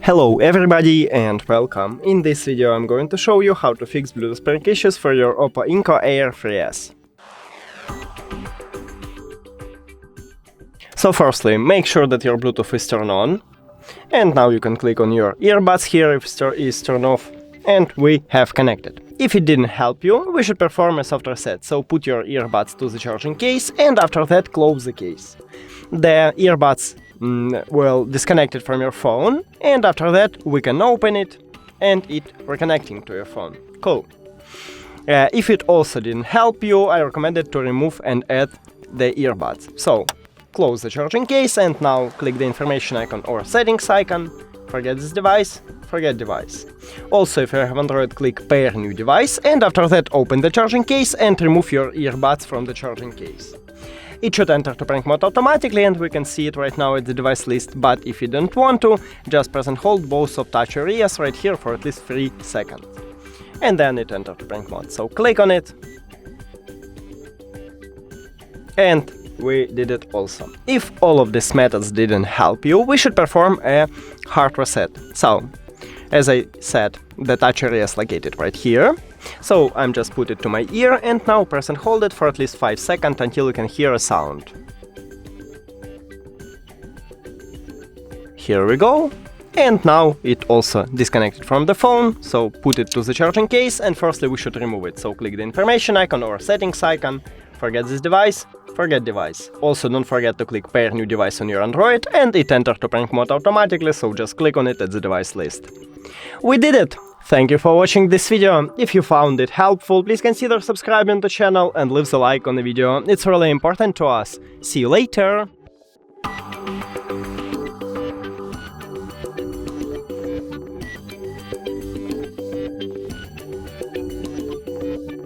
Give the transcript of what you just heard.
Hello everybody and welcome. In this video I'm going to show you how to fix Bluetooth pairing issues for your OPPO ENCO AIR3S. So firstly, make sure that your Bluetooth is turned on. And now you can click on your earbuds here if it is turned off. And we have connected. If it didn't help you, we should perform a soft reset. So put your earbuds to the charging case and after that close the case. The earbuds will disconnect it from your phone, and after that we can open it and it reconnecting to your phone. Cool. If it also didn't help you, I recommend to remove and add the earbuds. So close the charging case and now click the information icon or settings icon. Forget this device, forget device. Also, if you have Android, click pair new device and after that open the charging case and remove your earbuds from the charging case. It should enter to prank mode automatically and we can see it right now at the device list, but if you don't want to, just press and hold both of touch areas right here for at least 3 seconds. And then it enters to prank mode, so click on it. And we did it also. If all of these methods didn't help you, we should perform a hard reset. So, as I said, the touch area is located right here. So I'm just put it to my ear and now press and hold it for at least 5 seconds until you can hear a sound. Here we go. And now it also disconnected from the phone, so put it to the charging case and firstly we should remove it. So click the information icon or settings icon, forget this device, forget device. Also don't forget to click pair new device on your Android and it enters to prank mode automatically, so just click on it at the device list. We did it! Thank you for watching this video. If you found it helpful, please consider subscribing to the channel and leave a like on the video. It's really important to us. See you later!